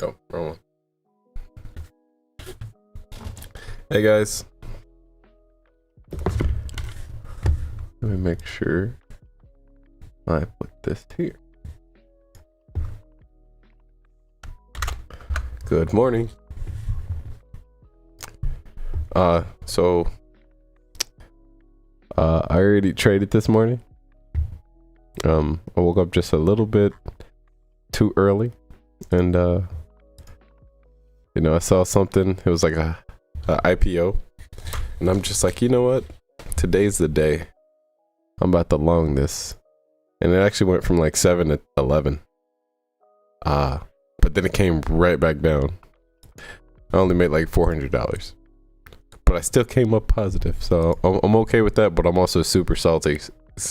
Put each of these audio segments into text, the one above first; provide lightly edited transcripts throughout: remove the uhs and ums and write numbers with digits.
Oh, wrong one. Hey guys. Let me make sure I put this here. Good morning. I already traded this morning. I woke up just a little bit too early, and I saw something. It was like a IPO, and I'm just like, you know what? Today's the day. I'm about to long this, and it actually went from like 7 to 11. But then it came right back down. I only made like $400, but I still came up positive, so I'm okay with that. But I'm also super salty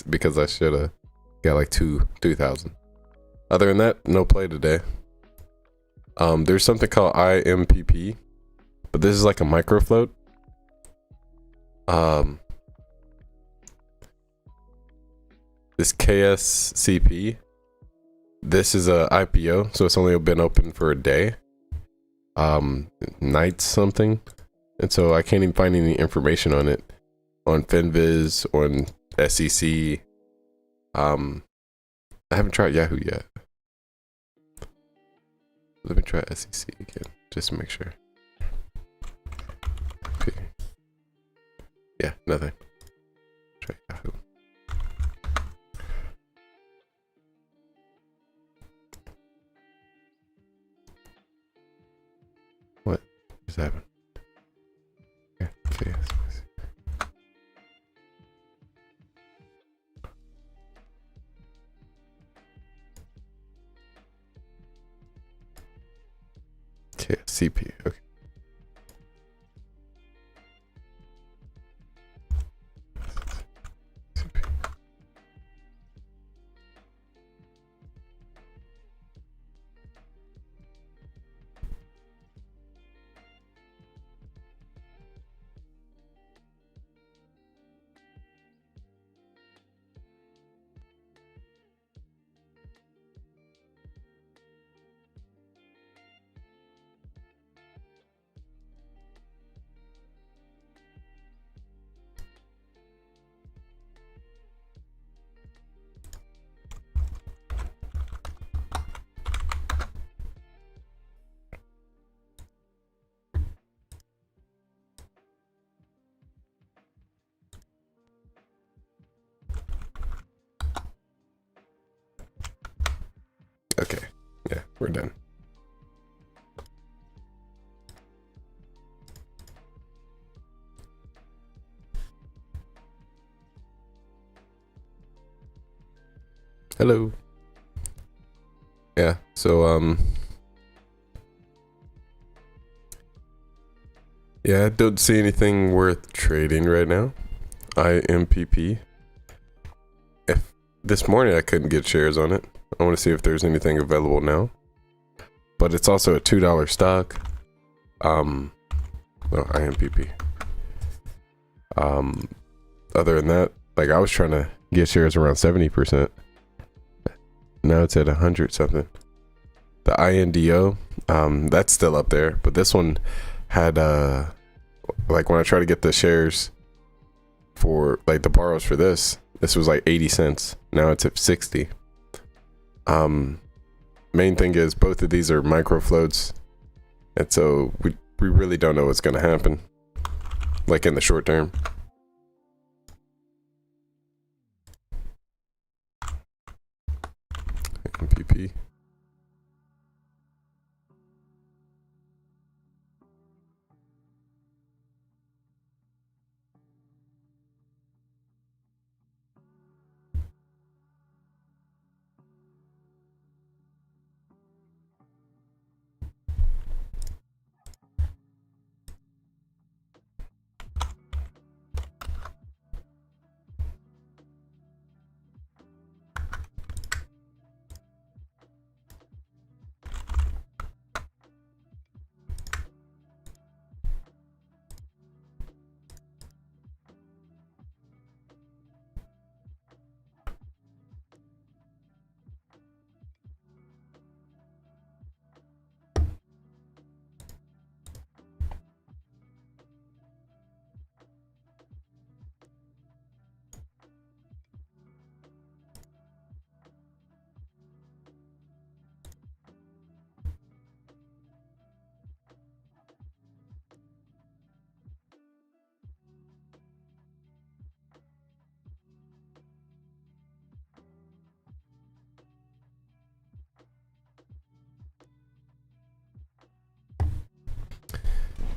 because I should have got like 2,000. Other than that, no play today. There's something called IMPP, but this is like a micro float. This KSCP, this is a IPO, so it's only been open for a day. Night something, and so I can't even find any information on it on FinViz, on SEC. I haven't tried Yahoo yet. Let me try SEC again, just to make sure. Okay. Yeah, nothing. Try Yahoo. What is happening? Yeah, okay, CP. Okay. Okay, yeah, we're done. Hello. Yeah, so yeah, I don't see anything worth trading right now. IMPP. If this morning I couldn't get shares on it, I want to see if there's anything available now. But it's also a $2 stock. Well, IMPP. Other than that, like I was trying to get shares around 70%. Now it's at 100 something. The INDO, that's still up there, but this one had like when I try to get the shares for like the borrows for this was like 80 cents. Now it's at 60. Main thing is both of these are micro floats, and so we really don't know what's gonna happen, like in the short term. MPP.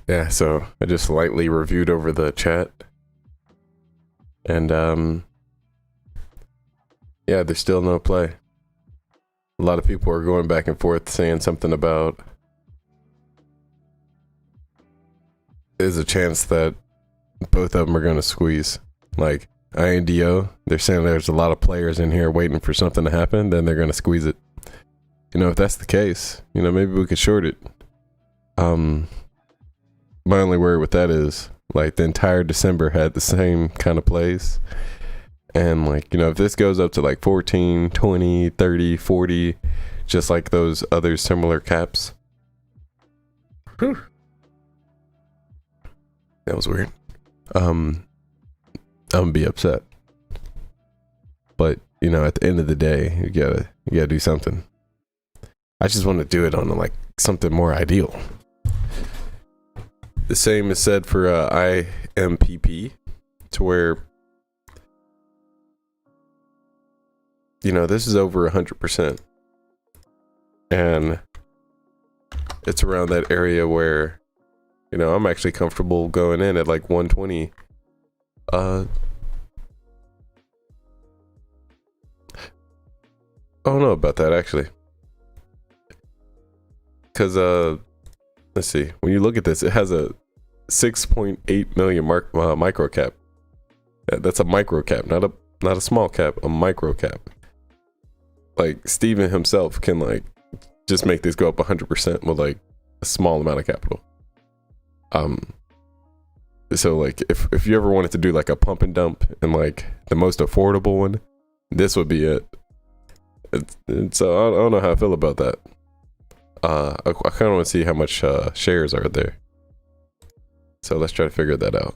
Yeah, so I just lightly reviewed over the chat. And yeah, there's still no play. A lot of people are going back and forth saying something about there's a chance that both of them are going to squeeze. Like INDO, they're saying there's a lot of players in here waiting for something to happen, then they're going to squeeze it. You know, if that's the case, you know, maybe we could short it. My only worry with that is like the entire December had the same kind of plays. And like, you know, if this goes up to like 14, 20, 30, 40, just like those other similar caps. Whew. That was weird. I'm gonna be upset. But, you know, at the end of the day, you gotta do something. I just want to do it on like something more ideal. The same is said for IMPP, to where, you know, this is over 100%. And it's around that area where, you know, I'm actually comfortable going in at like 120. I don't know about that actually. Because, let's see, when you look at this, it has a 6.8 million micro cap. That's a micro cap, not a small cap, a micro cap. Like Steven himself can like just make this go up 100% with like a small amount of capital. So like if you ever wanted to do like a pump and dump and like the most affordable one, this would be it. So I don't know how I feel about that. I kind of want to see how much shares are there. So let's try to figure that out.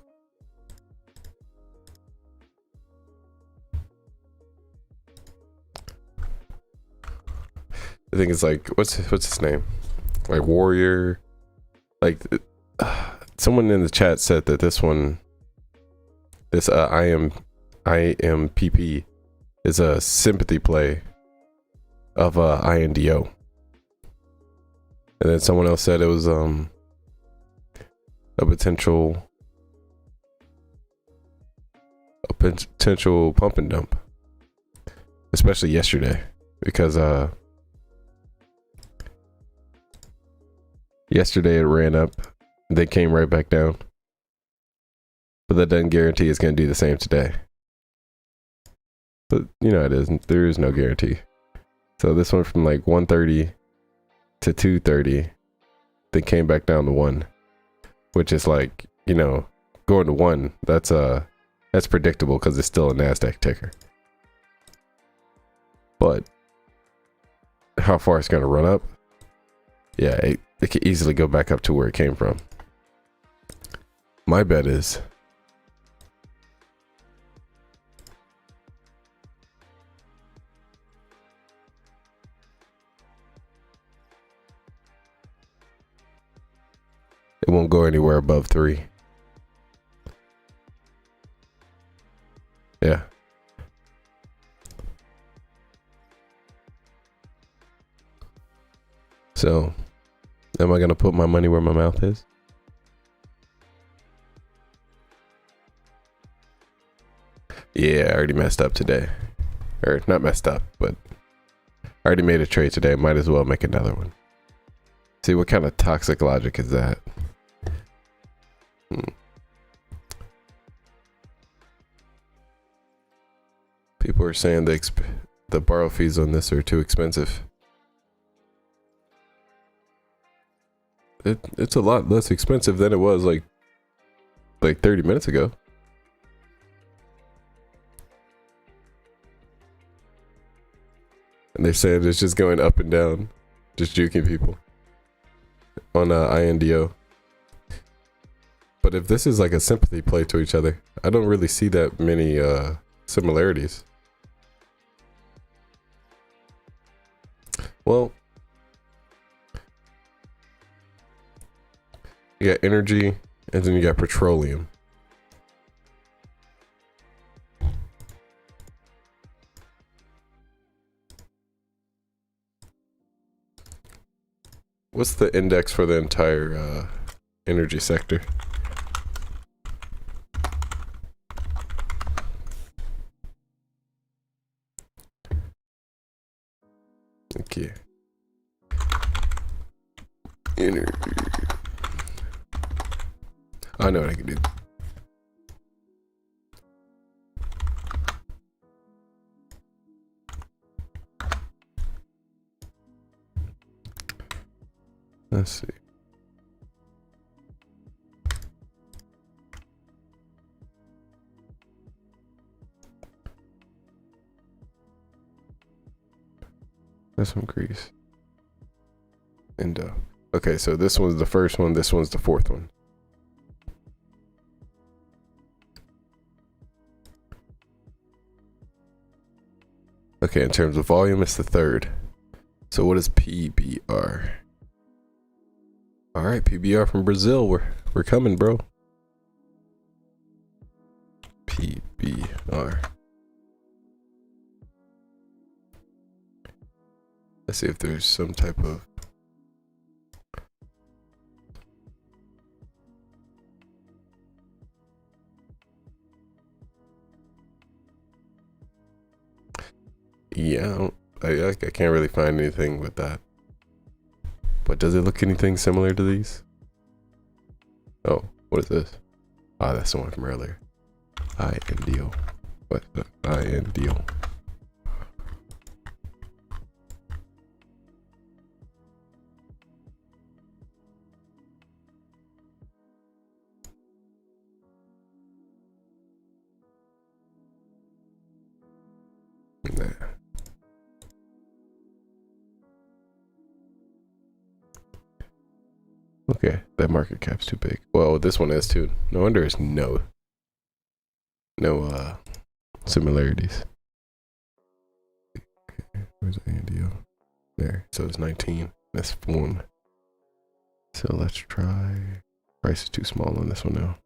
I think it's like what's his name? Like Warrior. Like someone in the chat said that this IMPP is a sympathy play of INDO. And then someone else said it was a potential pump and dump, especially yesterday, because yesterday it ran up, they came right back down, but that doesn't guarantee it's going to do the same today. But you know, there is no guarantee. So this went from like 130 to 230, then came back down to 1, which is like, you know, going to 1, that's predictable because it's still a NASDAQ ticker. But how far it's going to run up, yeah, it could easily go back up to where it came from. My bet is it won't go anywhere above 3. Yeah. So, am I going to put my money where my mouth is? Yeah, I already messed up today. Or not messed up, but I already made a trade today. Might as well make another one. See, what kind of toxic logic is that? People are saying the borrow fees on this are too expensive. It's a lot less expensive than it was like 30 minutes ago. And they're saying it's just going up and down, just juking people on INDO. But if this is like a sympathy play to each other, I don't really see that many similarities. Well, you got energy, and then you got petroleum. What's the index for the entire energy sector. Okay. Energy. I know what I can do. Let's see. Let's increase. Indo. Okay, so this one's the first one, this one's the fourth one. Okay, in terms of volume, it's the third. So what is PBR? All right, PBR from Brazil. We're coming, bro. PBR. Let's see if there's some type of I can't really find anything with that. But does it look anything similar to these? Oh, what is this? Ah, that's the one from earlier. INDO. What the INDO? Nah. Okay, that market cap's too big. Well, this one is too. No wonder there's no similarities. Okay, where's INDO? There. So it's 19. That's 1. So let's try. Price is too small on this one now.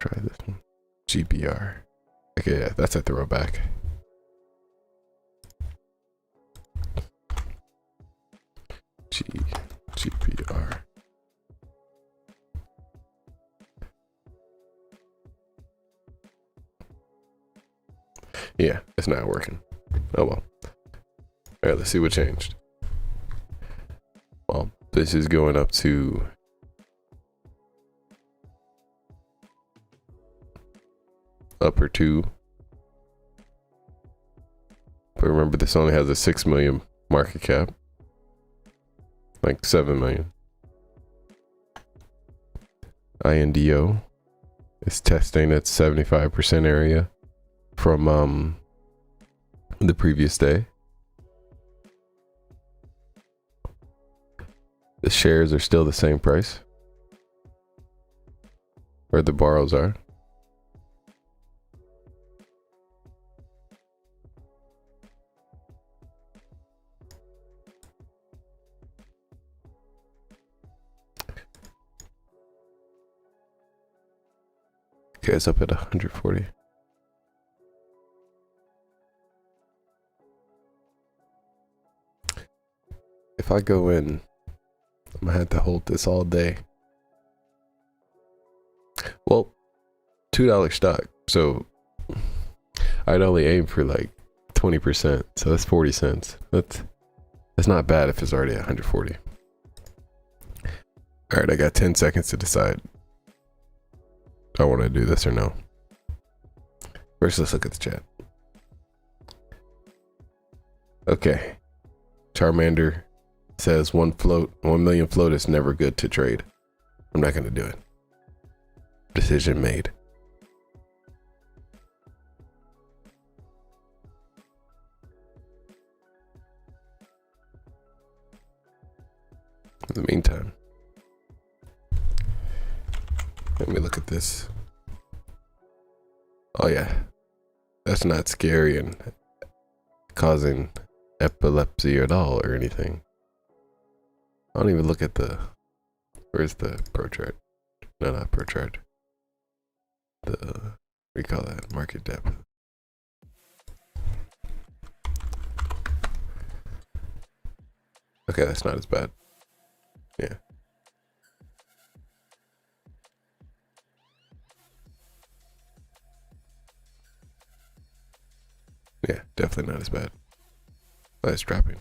Try this one. GBR. Okay, yeah, that's a throwback. GPR. Yeah, it's not working. Oh well. Alright, let's see what changed. Well, this is going up to upper 2. But remember, this only has a 6 million market cap. Like 7 million. INDO is testing at 75% area from the previous day. The shares are still the same price, where the borrows are. Okay, it's up at 140. If I go in, I'm gonna have to hold this all day. Well, $2 stock, so I'd only aim for like 20%, so that's 40 cents. That's not bad if it's already at 140. All right, I got 10 seconds to decide. I want to do this or no. First, let's look at the chat. Okay. Charmander says 1 million float is never good to trade. I'm not going to do it. Decision made. In the meantime, let me look at this. Oh yeah, that's not scary and causing epilepsy at all or anything. I don't even look at where's the pro chart? No, not pro chart. What do you call that? Market depth. Okay, that's not as bad. Yeah, definitely not as bad. That's dropping.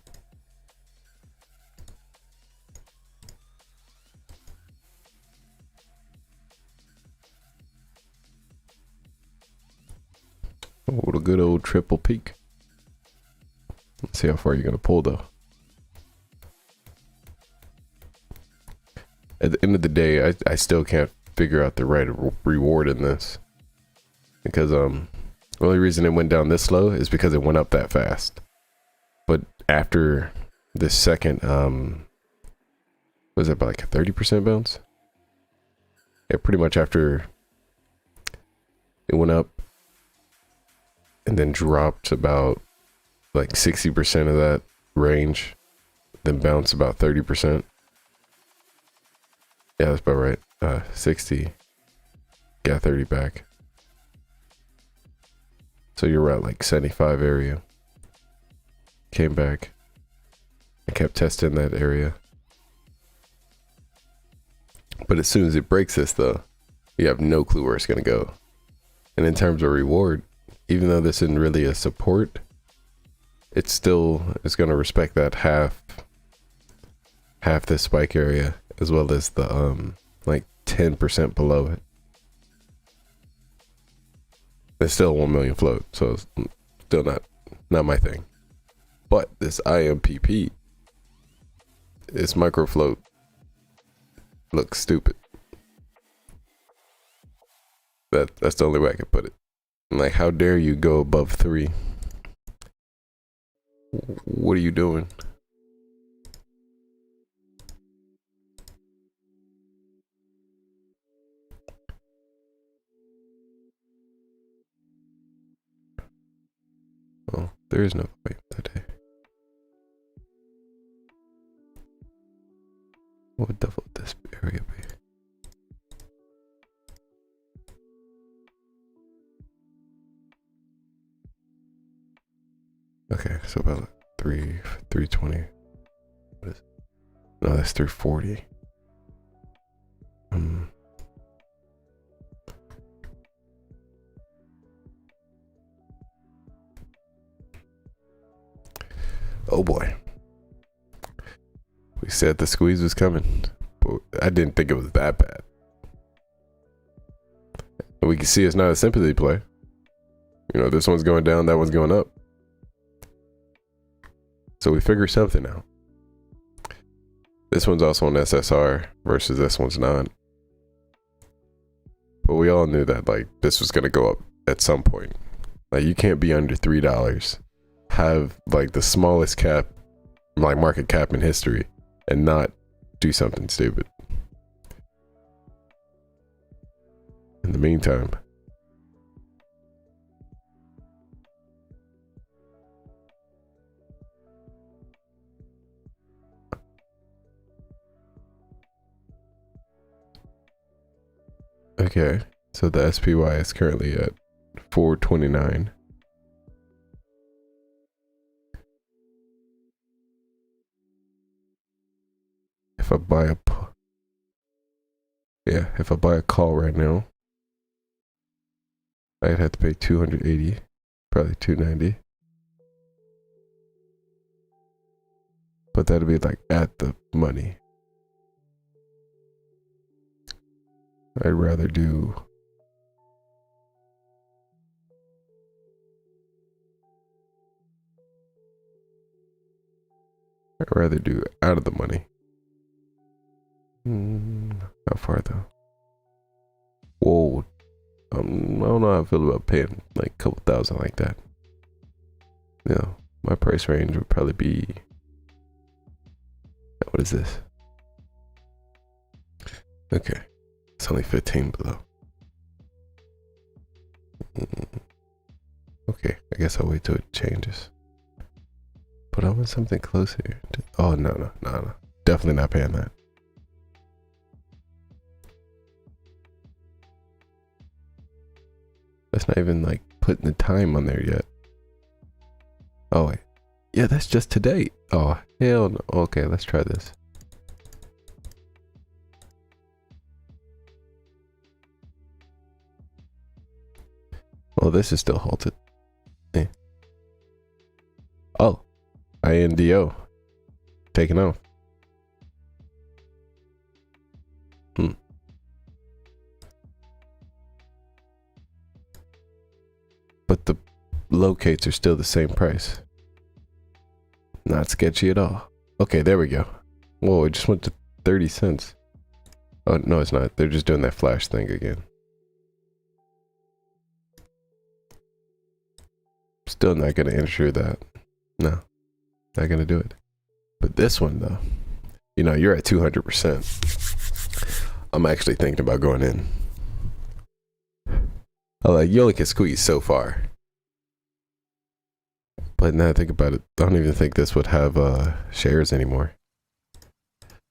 Oh, what a good old triple peak. Let's see how far you're gonna pull though. At the end of the day, I still can't figure out the right reward in this, because the only reason it went down this slow is because it went up that fast. But after the second was it by like a 30% bounce? Yeah, pretty much after it went up and then dropped about like 60% of that range, then bounced about 30%. Yeah, that's about right. 60, got 30 back. So you're at like 75 area. Came back. I kept testing that area. But as soon as it breaks this though, you have no clue where it's gonna go. And in terms of reward, even though this isn't really a support, it still is gonna respect that half this spike area, as well as the like 10% below it. It's still 1 million float, so it's still not my thing. But this IMPP, this micro float, looks stupid. That's the only way I can put it. Like, how dare you go above 3? What are you doing? Oh, there is no fight today. What would double this area be? Okay, so about 320. What is it? No, that's 340. Oh boy. We said the squeeze was coming, but I didn't think it was that bad. And we can see it's not a sympathy play. You know, this one's going down, that one's going up. So we figure something out. This one's also an SSR versus this one's not. But we all knew that like this was gonna go up at some point. Like, you can't be under $3, have like the smallest cap, like market cap in history, and not do something stupid. In the meantime, okay, so the SPY is currently at 429. If I buy if I buy a call right now, I'd have to pay 280, probably 290. But that'd be like at the money. I'd rather do out of the money. How far though? Whoa. I don't know how I feel about paying like a couple thousand like that. You know, my price range would probably be, what is this? Okay, it's only 15 below. Okay, I guess I'll wait till it changes. But I want something closer to, oh no, definitely not paying that. That's not even like putting the time on there yet. Oh wait, yeah, that's just today. Oh hell no. Okay, let's try this. Oh, this is still halted. Eh. saying DO. Taking off. But the locates are still the same price. Not sketchy at all. Okay, there we go. Whoa, it just went to 30 cents. Oh, no, it's not. They're just doing that flash thing again. Still not going to ensure that. No, not going to do it. But this one, though, you know, you're at 200%. I'm actually thinking about going in. Oh, like, you only can squeeze so far. But now I think about it, I don't even think this would have shares anymore.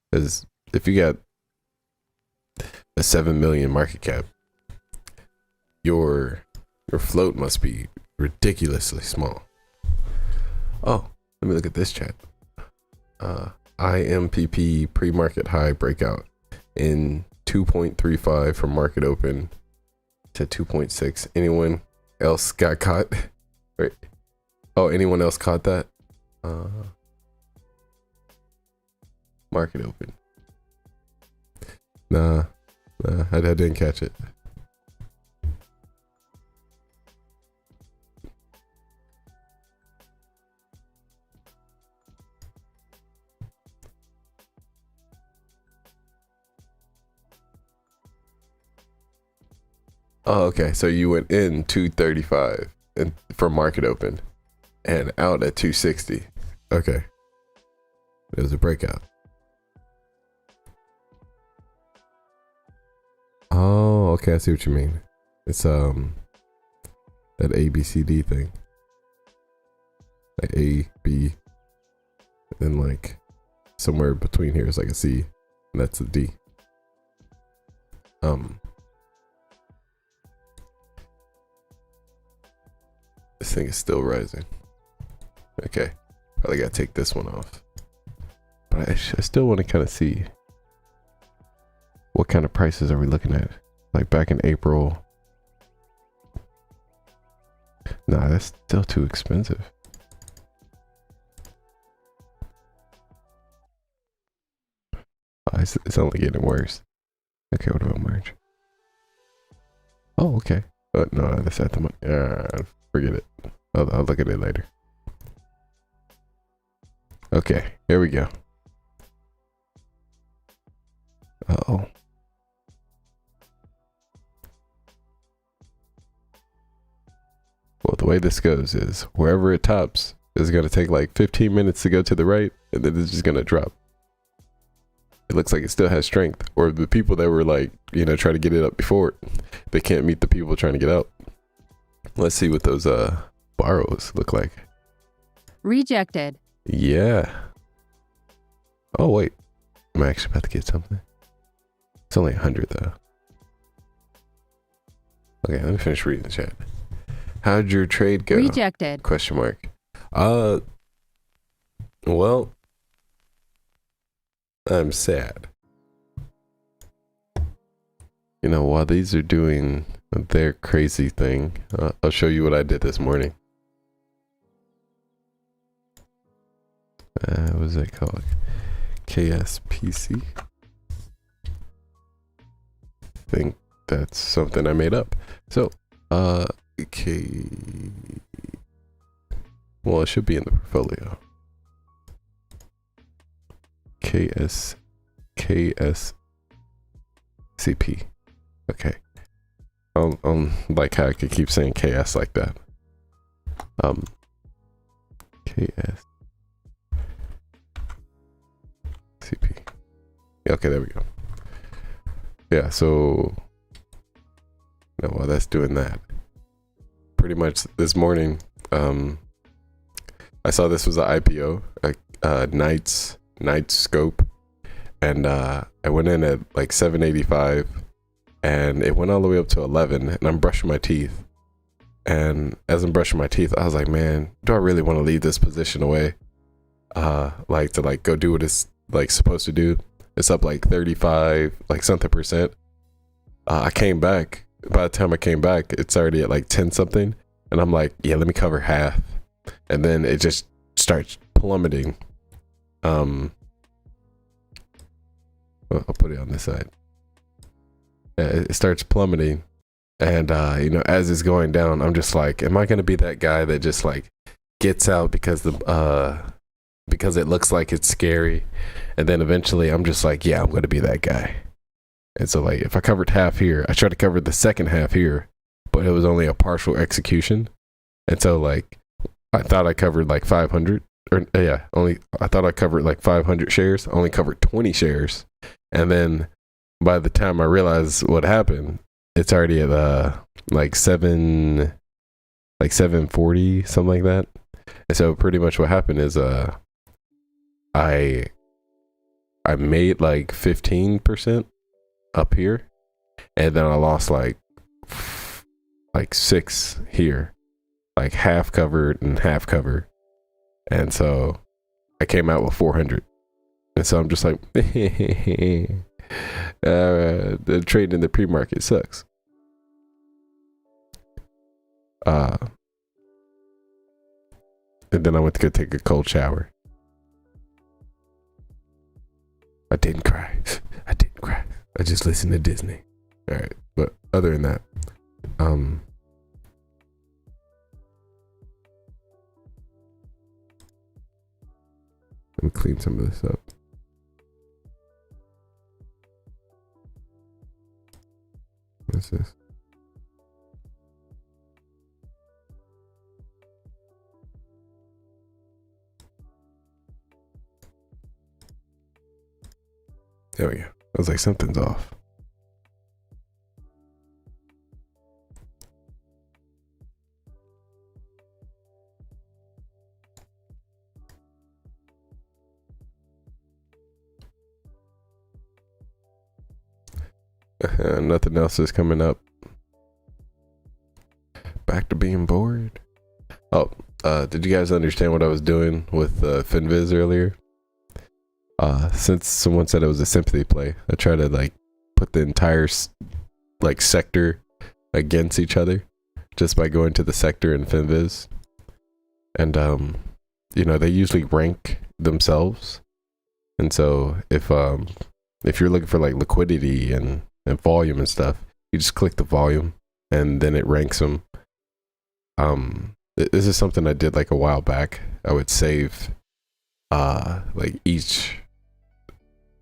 Because if you got a 7 million market cap, your float must be ridiculously small. Oh, let me look at this chat. IMPP pre-market high breakout in 2.35 from market open to 2.6. Anyone else got caught? Wait. Oh, anyone else caught that? Market open. Nah, I didn't catch it. Oh, okay. So you went in 235 and for market open and out at 260. Okay. It was a breakout. Oh, okay. I see what you mean. It's that ABCD thing. Like A, B, and like somewhere between here is like a C, and that's a D. This thing is still rising. Okay, probably gotta take this one off. But I still want to kind of see what kind of prices are we looking at. Like back in April. Nah, that's still too expensive. Oh, it's only getting worse. Okay, what about March? Oh, okay. No, that's at the money. Forget it. I'll look at it later. Okay, here we go. Uh-oh. Well, the way this goes is wherever it tops is going to take like 15 minutes to go to the right, and then it's just going to drop. It looks like it still has strength. Or the people that were like, you know, trying to get it up before, they can't meet the people trying to get out. Let's see what those borrows look like. Rejected. Yeah. Oh, wait. I'm actually about to get something. It's only 100 though. Okay, let me finish reading the chat. How'd your trade go? Rejected. Question mark. Well, I'm sad. You know, while these are doing their crazy thing, I'll show you what I did this morning. What was it called? KSPC. I think that's something I made up. So, well, it should be in the portfolio. KSCP. Okay. Like how I could keep saying KS like that. KS. CP. Okay, there we go. Yeah, so while that's doing that, pretty much this morning, I saw this was an IPO, Knights Scope, and I went in at like 785, and it went all the way up to 11, and I'm brushing my teeth, and as I'm brushing my teeth, I was like, man, do I really want to leave this position away? Like to like go do what it's like supposed to do. It's up like 35 like something percent. I came back. By the time I came back, it's already at like 10 something, and I'm like, yeah, let me cover half, and then it just starts plummeting. I'll put it on this side. It starts plummeting, and you know, as it's going down, I'm just like, am I gonna be that guy that just like gets out because it looks like it's scary, and then eventually I'm just like, yeah, I'm gonna be that guy. And so like, if I covered half here, I tried to cover the second half here, but it was only a partial execution, and so like, I thought I covered like 500, or yeah, I thought I covered like 500 shares, only covered 20 shares, and then by the time I realized what happened, it's already at like 740, something like that. And so pretty much what happened is I made like 15% up here, and then I lost like 6 here, like half covered and half covered. And so I came out with 400. And so I'm just like, the trade in the pre-market sucks. And then I went to go take a cold shower. I didn't cry. I just listened to Disney. All right, but other than that, let me clean some of this up. What's this? There we go. I was like, something's off. Nothing else is coming up. Back to being bored. Oh, did you guys understand what I was doing with FinViz earlier? Since someone said it was a sympathy play, I try to like put the entire like sector against each other just by going to the sector in FinViz. And you know, they usually rank themselves. And so if you're looking for like liquidity and volume and stuff, you just click the volume and then it ranks them. This is something I did like a while back. I would save like each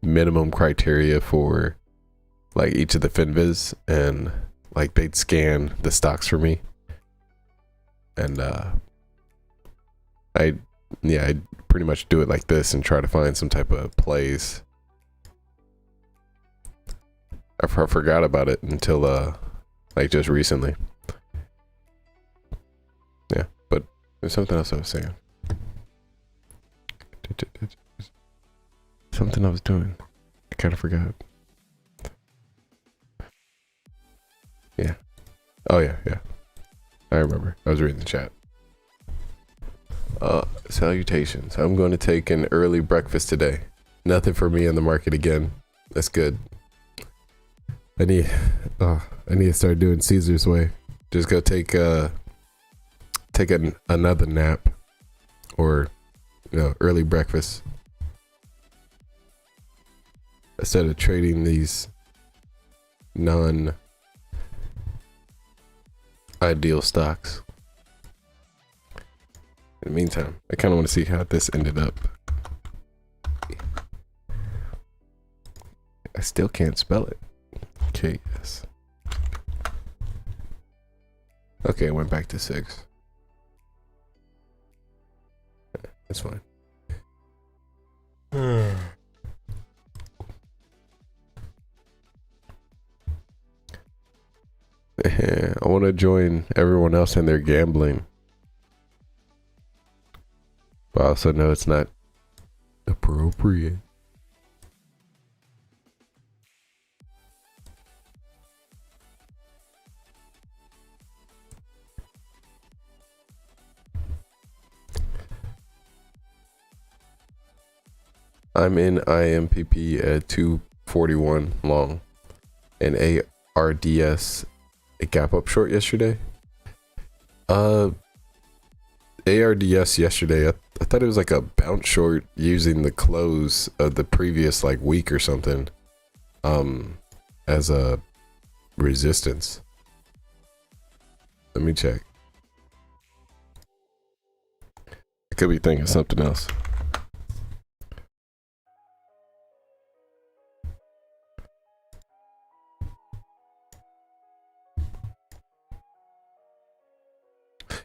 minimum criteria for like each of the FinViz, and like they'd scan the stocks for me, and I'd pretty much do it like this and try to find some type of plays. I forgot about it until like just recently. Yeah, but there's something else I was saying. Something I was doing. I kind of forgot. Yeah. Oh yeah. I remember. I was reading the chat. Salutations. I'm going to take an early breakfast today. Nothing for me in the market again. That's good. I need to start doing Caesar's way. Just go take another nap, or early breakfast, instead of trading these non-ideal stocks. In the meantime, I kind of want to see how this ended up. I still can't spell it. KS. Okay, it went back to 6. That's fine. I want to join everyone else in their gambling, but I also know it's not appropriate. I'm in IMPP at 241 long, and ARDS a gap up short yesterday. ARDS yesterday, I thought it was like a bounce short using the close of the previous like week or something as a resistance. Let me check. I could be thinking something else.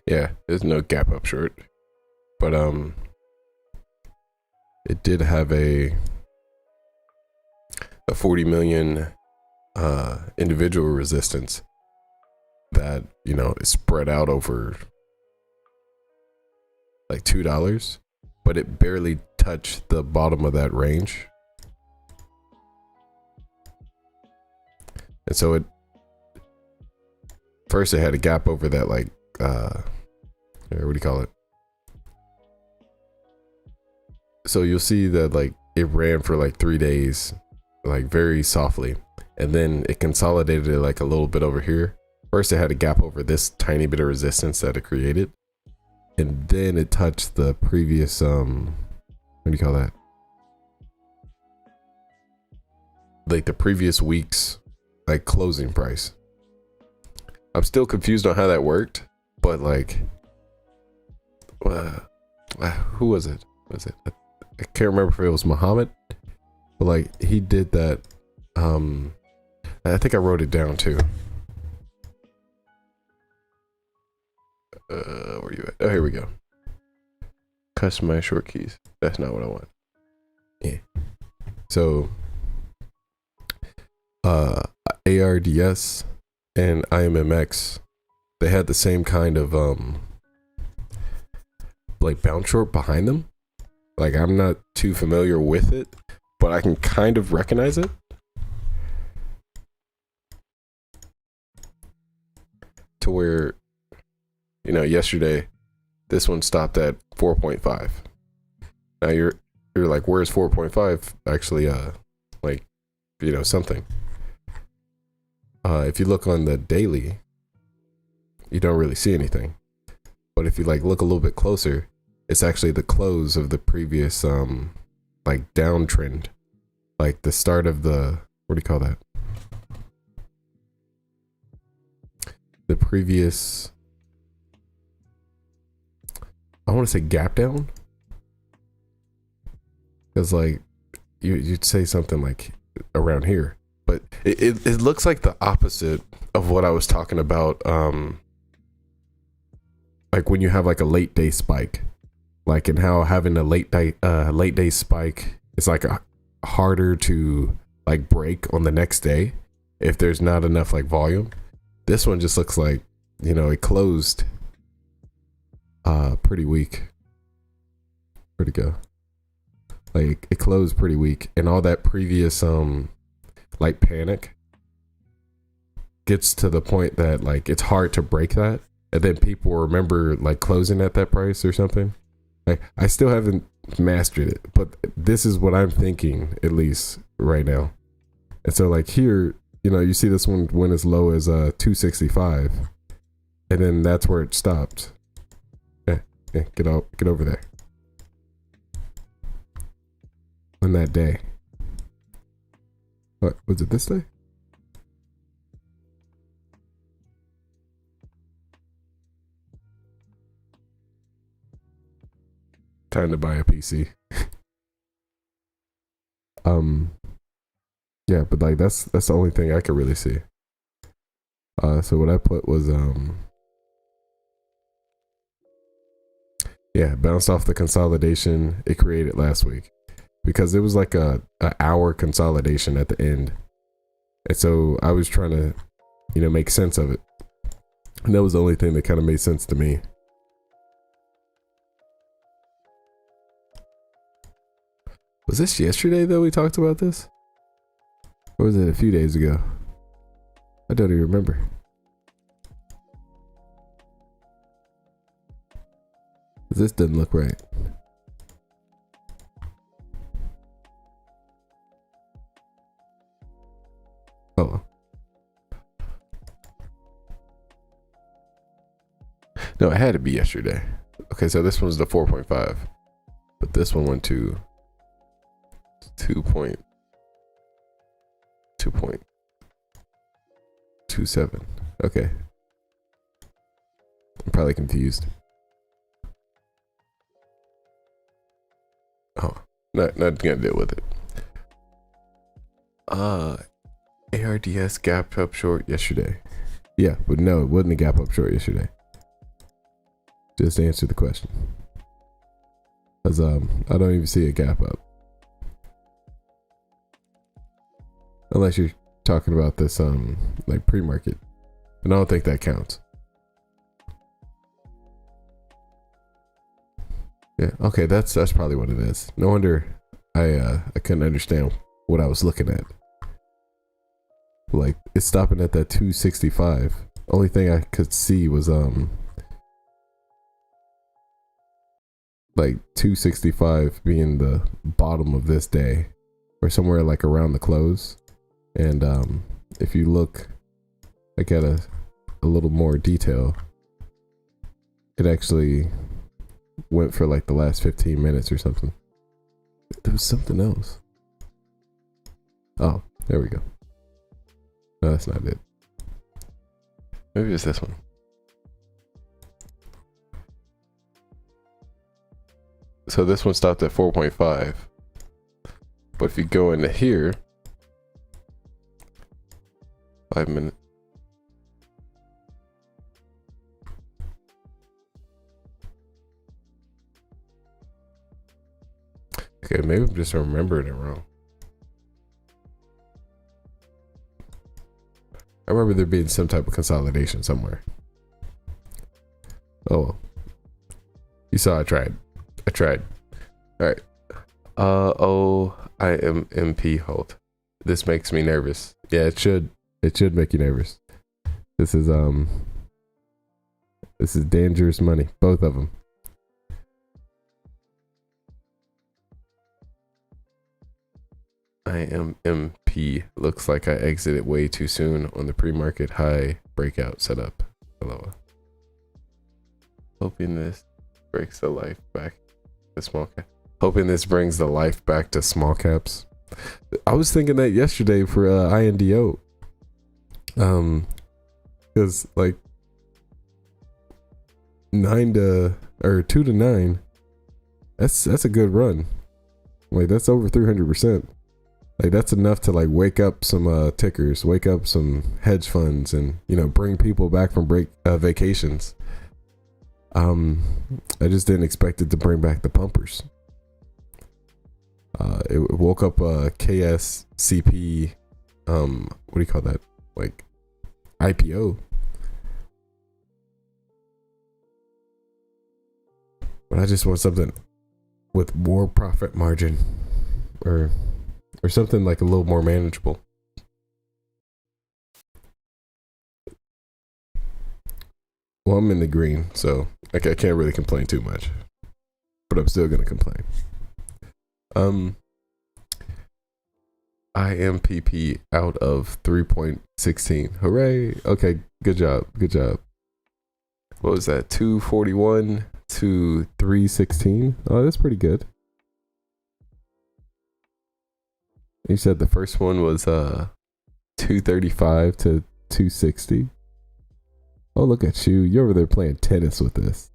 Yeah, there's no gap up short, but it did have a 40 million individual resistance that, you know, is spread out over like $2, but it barely touched the bottom of that range. And so it first it had a gap over that like what do you call it? So you'll see that like it ran for like 3 days, like very softly, and then it consolidated it like a little bit over here. First it had a gap over this tiny bit of resistance that it created, and then it touched the previous what do you call that? Like the previous week's like closing price. I'm still confused on how that worked, but like who was it? I can't remember if it was Muhammad, but like he did that. I think I wrote it down too. Where are you at? Oh, here we go. Customize short keys. That's not what I want. Yeah. So ARDS and IMMX, they had the same kind of like bounce short behind them. Like I'm not too familiar with it, but I can kind of recognize it. To where, you know, yesterday this one stopped at 4.5. Now you're like, where's 4.5 actually like, you know, something. If you look on the daily, you don't really see anything. But if you like look a little bit closer, it's actually the close of the previous like downtrend, like the start of the, what do you call that? The previous, I want to say gap down, because like you'd say something like around here, but it looks like the opposite of what I was talking about. Like when you have like a late day spike, like, and how having a late day spike is like harder to like break on the next day if there's not enough like volume. This one just looks like, you know, it closed pretty weak. Where'd it go? Like it closed pretty weak, and all that previous like panic gets to the point that like it's hard to break that, and then people remember like closing at that price or something. Like I still haven't mastered it, but this is what I'm thinking at least right now. And so like here, you know, you see this one went as low as 265, and then that's where it stopped. Get over there. On that day. What was it, this day? Time to buy a PC. Yeah, but like that's the only thing I could really see. So what I put was yeah, bounced off the consolidation it created last week, because it was like a hour consolidation at the end, and so I was trying to, you know, make sense of it, and that was the only thing that kind of made sense to me. Was this yesterday that we talked about this? Or was it a few days ago? I don't even remember. This doesn't look right. Oh. No, it had to be yesterday. Okay, so this one's the 4.5. This one went to 2.27. Okay. I'm probably confused. Oh, not gonna deal with it. ARDS gapped up short yesterday. Yeah, but no, it wasn't a gap up short yesterday. Just to answer the question. Cause I don't even see a gap up. Unless you're talking about this like pre-market. And I don't think that counts. Yeah, okay, that's probably what it is. No wonder I couldn't understand what I was looking at. Like, it's stopping at that 265. Only thing I could see was like 265 being the bottom of this day, or somewhere like around the close. And if you look like at a little more detail, it actually went for like the last 15 minutes or something. There was something else. Oh, there we go. No, that's not it. Maybe it's this one. So this one stopped at 4.5. But if you go into here, 5 minutes. Okay, maybe I'm just remembering it wrong. I remember there being some type of consolidation somewhere. Oh well. You saw I tried. Alright. IMP hold. This makes me nervous. Yeah, it should make you nervous. This is dangerous money. Both of them. IMP looks like I exited way too soon on the pre-market high breakout setup. Hello. Hoping this breaks the life back to small cap. Hoping this brings the life back to small caps. I was thinking that yesterday for INDO. Because like 2 to 9, that's a good run. Like that's over 300%. Like that's enough to like wake up some tickers, wake up some hedge funds, and bring people back from vacations. I just didn't expect it to bring back the pumpers. It woke up KSCP. What do you call that? Like IPO. But I just want something with more profit margin, or something like a little more manageable. Well, I'm in the green, so I can't really complain too much, but I'm still gonna complain. IMPP out of 3.16. Hooray! Okay, good job. What was that? 241 to 316. Oh, that's pretty good. You said the first one was 235 to 260. Oh, look at you. You're over there playing tennis with this.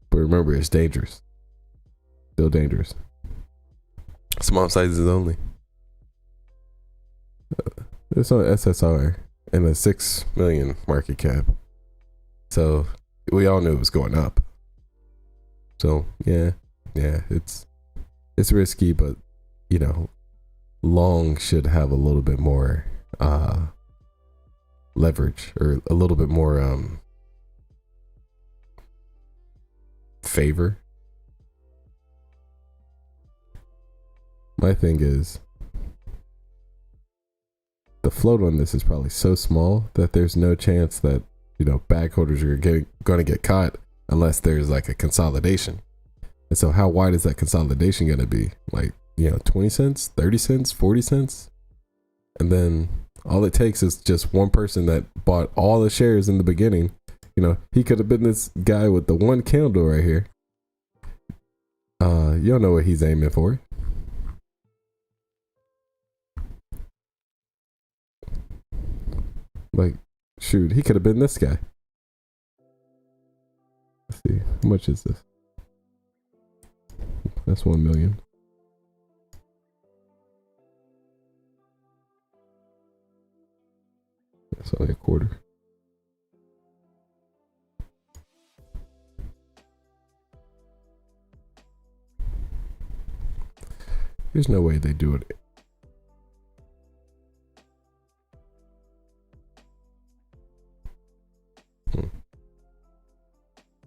But remember, it's dangerous. Still dangerous. Small sizes only. It's on SSR and a 6 million market cap. So we all knew it was going up. So yeah, it's risky, but long should have a little bit more leverage, or a little bit more favor. My thing is, the float on this is probably so small that there's no chance that bag holders are going to get caught unless there's like a consolidation. And so how wide is that consolidation going to be? Like 20 cents, 30 cents, 40 cents? And then all it takes is just one person that bought all the shares in the beginning. He could have been this guy with the one candle right here. You don't know what he's aiming for. Like, shoot, he could have been this guy. Let's see, how much is this? That's 1 million. That's only a quarter. There's no way they do it.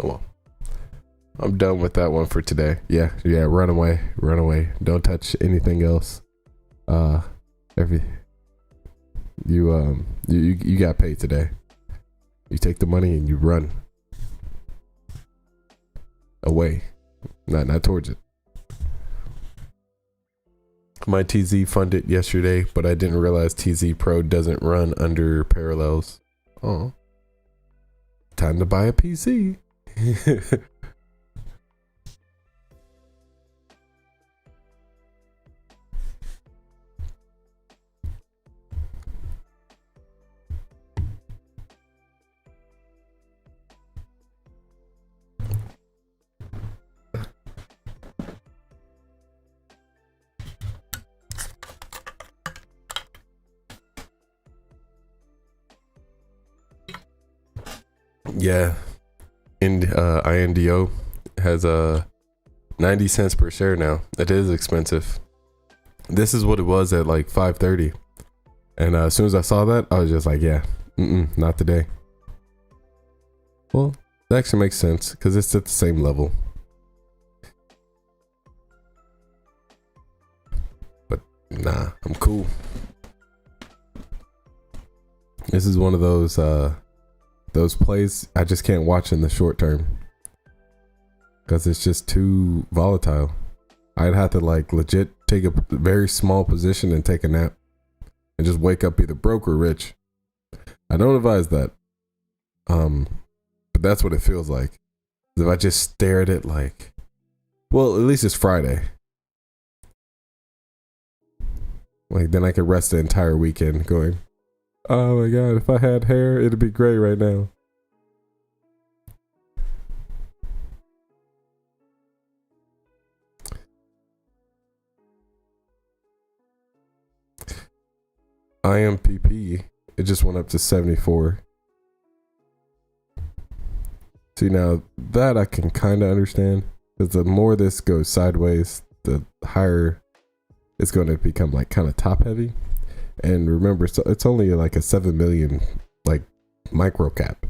Oh well. I'm done with that one for today. Yeah, run away. Don't touch anything else. You got paid today. You take the money and you run away. Not towards it. My TZ funded yesterday, but I didn't realize TZ Pro doesn't run under parallels. Oh. Time to buy a PC. Yeah. And INDO has 90 cents per share now. It is expensive. This is what it was at like 5:30. And as soon as I saw that, I was just like, yeah, not today. Well, that actually makes sense because it's at the same level. But nah, I'm cool. This is one of those plays I just can't watch in the short term because it's just too volatile. I'd have to like legit take a very small position and take a nap and just wake up either broke or rich. I don't advise that. But that's what it feels like. If I just stare at it like, well, at least it's Friday. Like then I could rest the entire weekend going, oh my God, if I had hair, it'd be gray right now. IMPP, it just went up to 74. See, now that I can kind of understand, because the more this goes sideways, the higher it's going to become like kind of top heavy. And remember, so it's only like a 7 million like micro cap.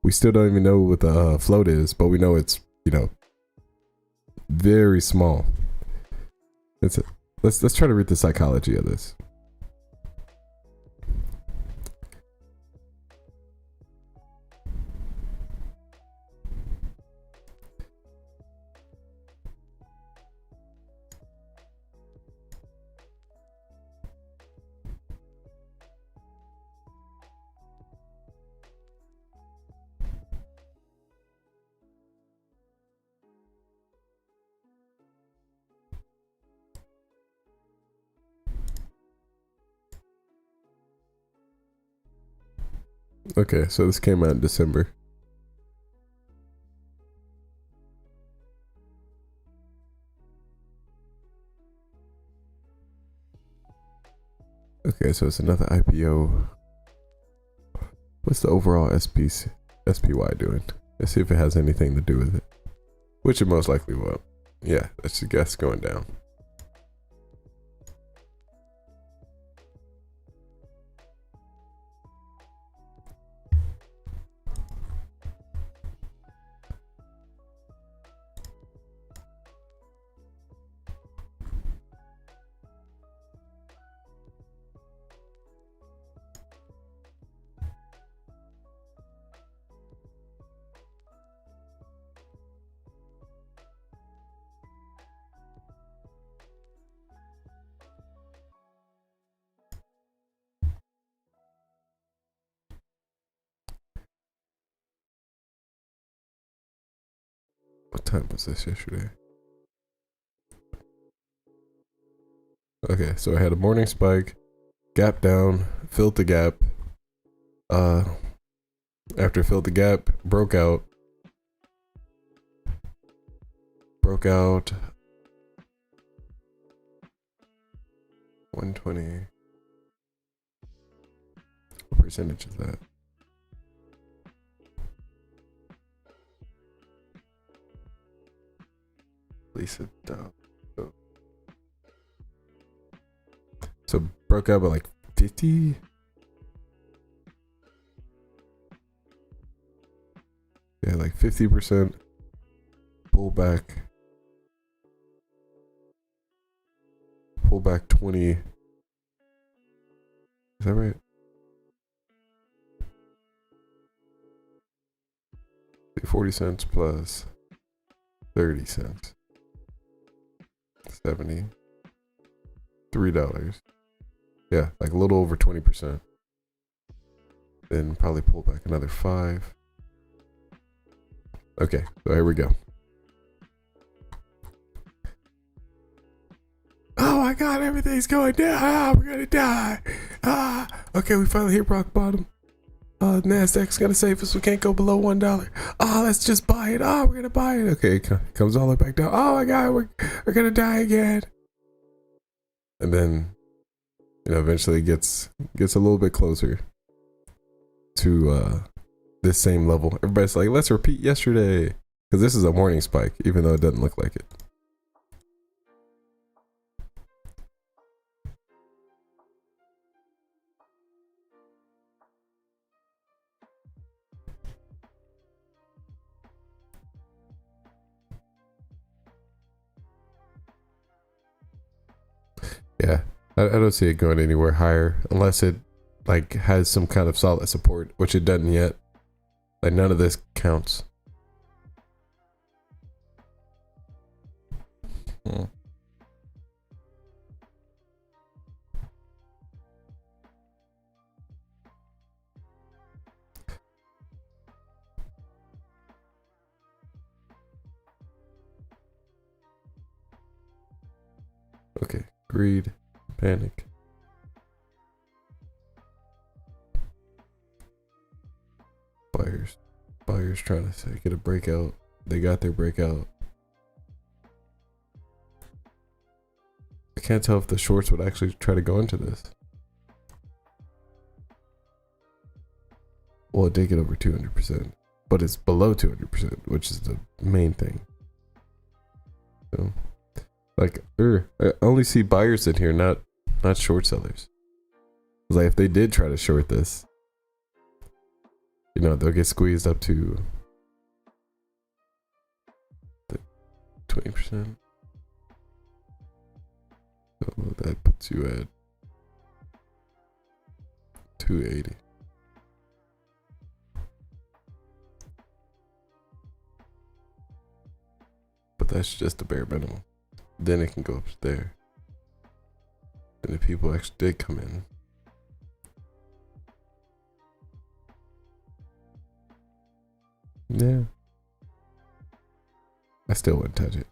We still don't even know what the float is, but we know it's, very small. Let's try to read the psychology of this. Okay, so this came out in December. Okay, so it's another IPO. What's the overall SPY doing? Let's see if it has anything to do with it. Which it most likely will. Yeah, that's a guess going down. What time was this yesterday? Okay, so I had a morning spike, gap down, filled the gap. After it filled the gap, broke out. 120. What percentage is that? Lisa down. So broke out by like 50. Yeah, like 50%. Pull back 20. Is that right? 40 cents plus 30 cents. $73. Yeah, like a little over 20%. Then probably pull back another 5. Okay, so here we go. Oh my god, everything's going down. Ah, we're gonna die. Ah, okay, we finally hit rock bottom. NASDAQ's gonna save us. We can't go below $1. Oh, let's just buy it. Oh, we're gonna buy it. Okay, it comes all the way back down. Oh my god, we're gonna die again. And then, eventually it gets a little bit closer to this same level. Everybody's like, let's repeat yesterday, because this is a morning spike, even though it doesn't look like it. Yeah, I don't see it going anywhere higher unless it like has some kind of solid support, which it doesn't yet. Like none of this counts. Okay, greed, panic. Buyers trying to get a breakout. They got their breakout. I can't tell if the shorts would actually try to go into this. Well, it did get over 200%, but it's below 200%, which is the main thing. So, like, I only see buyers in here, not short sellers. Like, if they did try to short this, they'll get squeezed up to the 20%. So that puts you at 280. But that's just the bare minimum. Then it can go up there. And if people actually did come in, yeah, I still wouldn't touch it.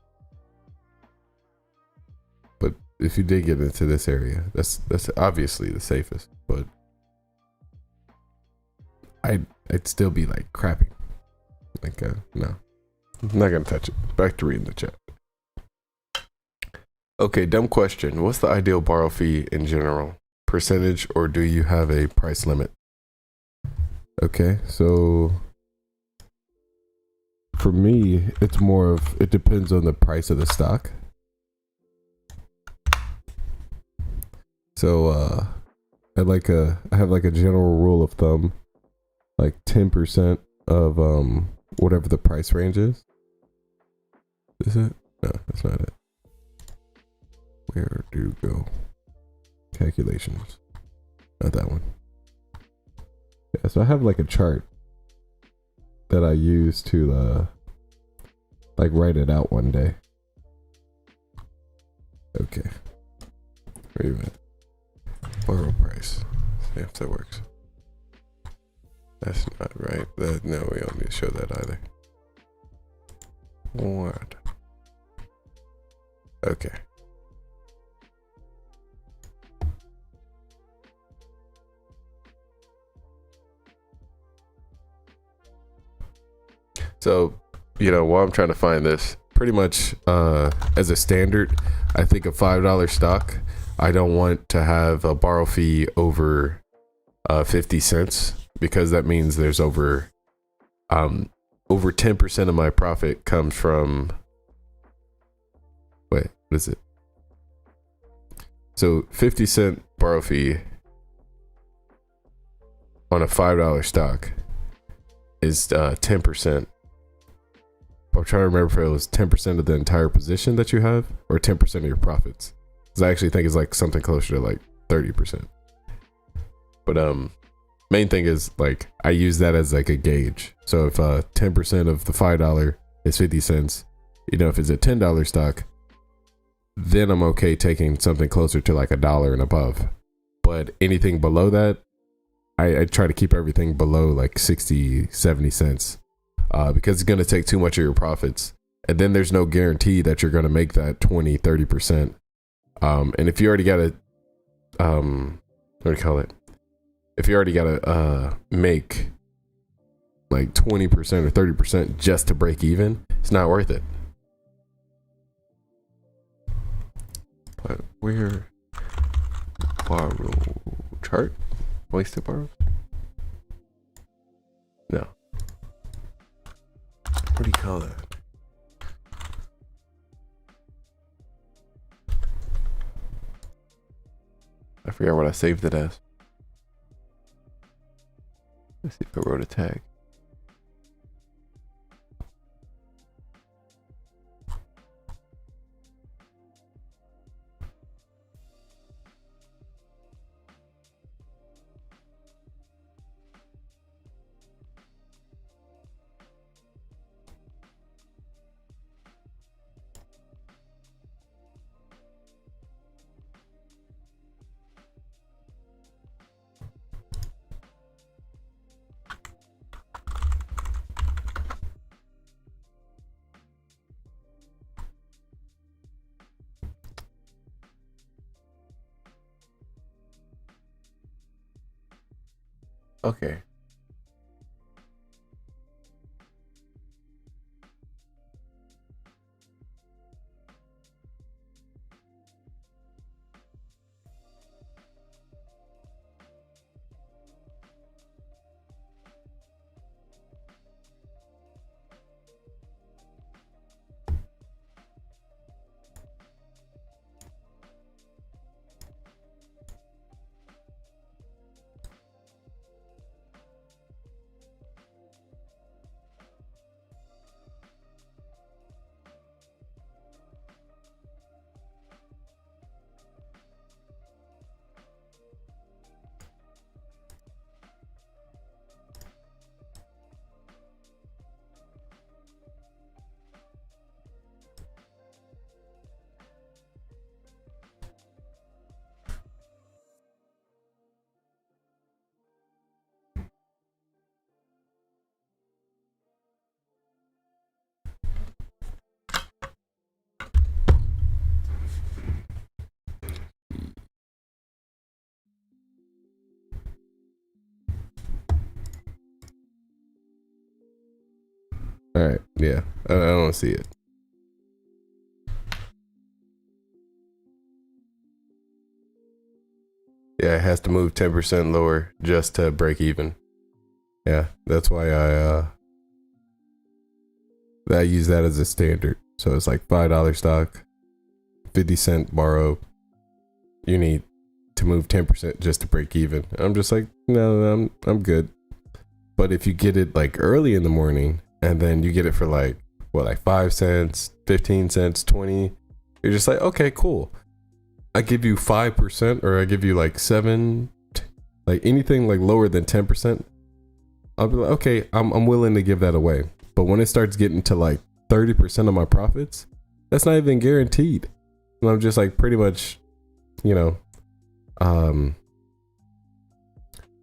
But if you did get into this area, that's obviously the safest. But I'd still be like crapping. Like no, I'm not gonna touch it. Back to reading the chat. Okay, dumb question. What's the ideal borrow fee in general? Percentage, or do you have a price limit? Okay, so for me, it's more of, it depends on the price of the stock. So I have like a general rule of thumb, like 10% of whatever the price range is. Is it? No, that's not it. Where do you go? Calculations. Not that one. Yeah, so I have like a chart that I use to like write it out one day. Okay. Wait a minute. Borrow price. See if that works. That's not right. No, we don't need to show that either. What? Okay. So, while I'm trying to find this, pretty much as a standard, I think a $5 stock, I don't want to have a borrow fee over 50 cents, because that means there's over 10% of my profit comes from, what is it? So 50-cent borrow fee on a $5 stock is 10%. I'm trying to remember if it was 10% of the entire position that you have or 10% of your profits. Because I actually think it's like something closer to like 30%. But main thing is, like, I use that as like a gauge. So if 10% of the $5 is 50 cents, if it's a $10 stock, then I'm okay taking something closer to like $1 and above. But anything below that, I try to keep everything below like 60, 70 cents. Because it's going to take too much of your profits. And then there's no guarantee that you're going to make that 20, 30%. And if you already got to, what do you call it? If you already got to make like 20% or 30% just to break even, it's not worth it. But where borrow chart? Wasted borrows? No. What do you call that? I forgot what I saved it as. Let's see if I wrote a tag. Okay. All right. Yeah. I don't see it. Yeah, it has to move 10% lower just to break even. Yeah, that's why I use that as a standard. So it's like $5 stock, 50-cent borrow. You need to move 10% just to break even. I'm just like, no, I'm good. But if you get it like early in the morning and then you get it for like 5 cents, 15 cents, 20, you're just like, okay, cool. I give you 5% or I give you like 7, like anything like lower than 10%. I'll be like, okay, I'm willing to give that away. But when it starts getting to like 30% of my profits, that's not even guaranteed. And I'm just like pretty much, I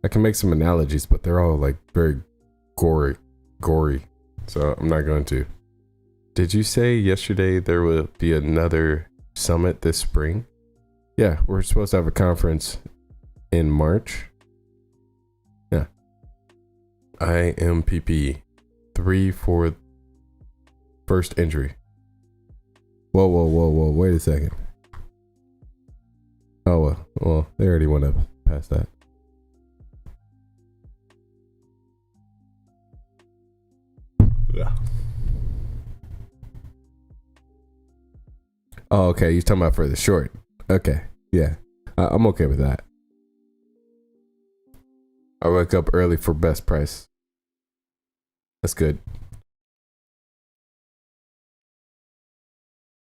can make some analogies, but they're all like very gory. So I'm not going to. Did you say yesterday there will be another summit this spring? Yeah, we're supposed to have a conference in March. Yeah. IMPP 3 for First injury. Whoa. Wait a second. Oh, well, they already went up past that. Yeah. Oh, okay. You're talking about for the short. Okay. Yeah. I'm okay with that. I wake up early for best price. That's good.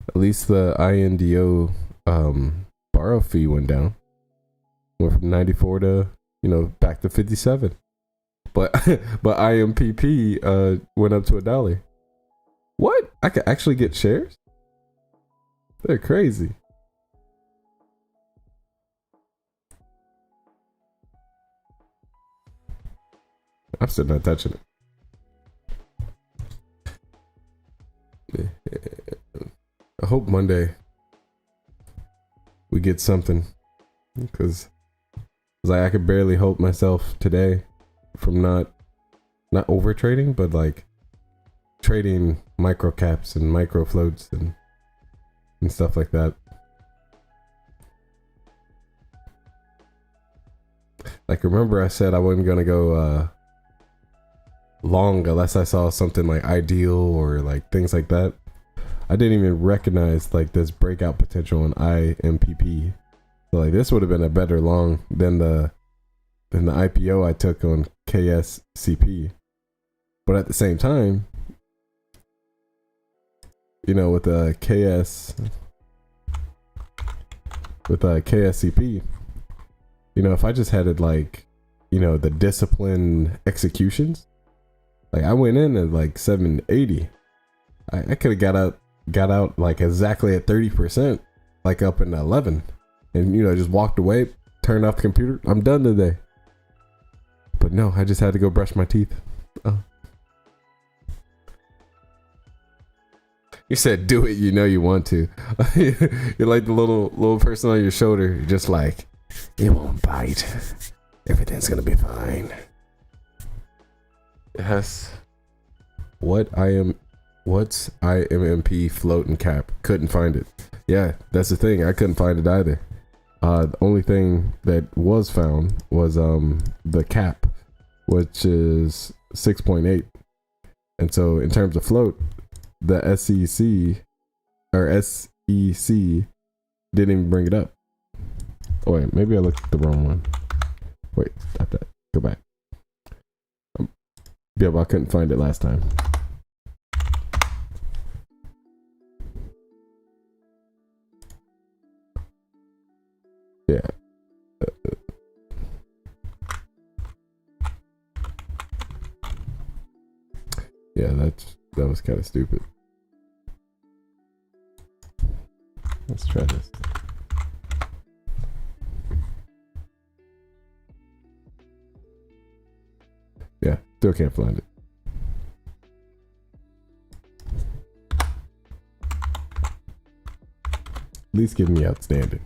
At least the INDO borrow fee went down. Went from 94 to, back to 57. But IMPP went up to $1. What? I could actually get shares? They're crazy. I'm still not touching it. I hope Monday we get something, because I could barely hold myself today from not over trading, but like trading micro caps and micro floats and stuff like that. Like, remember I said I wasn't gonna go long unless I saw something like ideal or like things like that. I didn't even recognize like this breakout potential in IMPP. So like this would have been a better long than the IPO I took on KSCP. But at the same time, with KSCP, if I just had it like, the disciplined executions, like I went in at like 780. I could have got out like exactly at 30%, like up in 11, and just walked away, turned off the computer. I'm done today. But no, I just had to go brush my teeth. Oh. You said do it, you want to. You're like the little person on your shoulder. You're just like, it won't bite. Everything's gonna be fine. Yes. What's IMMP float and cap? Couldn't find it. Yeah, that's the thing. I couldn't find it either. The only thing that was found was the cap, which is 6.8. And so in terms of float, the SEC didn't even bring it up. Oh wait, maybe I looked at the wrong one. Wait, stop that. Go back. Yeah, but I couldn't find it last time. Yeah. Yeah, that was kind of stupid. Let's try this. Yeah, still can't find it. At least give me outstanding.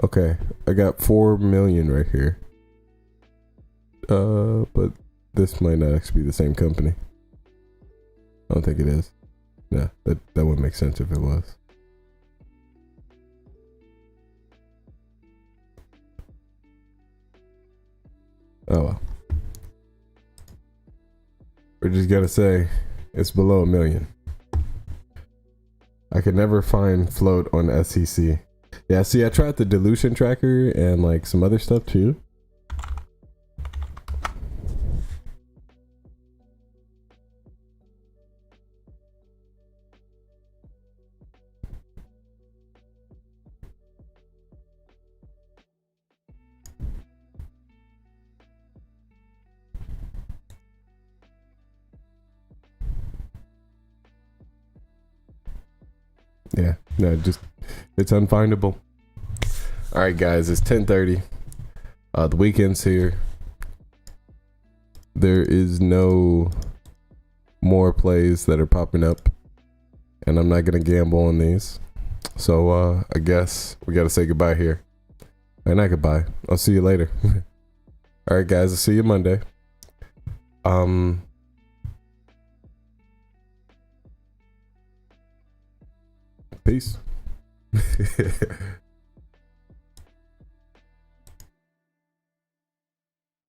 Okay, I got 4 million right here. But this might not actually be the same company. I don't think it is. Yeah, that would make sense if it was. Oh well. We're just gonna say it's below 1 million. I could never find float on SEC. Yeah, see, I tried the dilution tracker and like some other stuff too. Yeah, no, it's unfindable. All right, guys, it's 10:30. The weekend's here. There is no more plays that are popping up, and I'm not gonna gamble on these. So I guess we gotta say goodbye here. And I goodbye. I'll see you later. All right, guys. I'll see you Monday. Peace.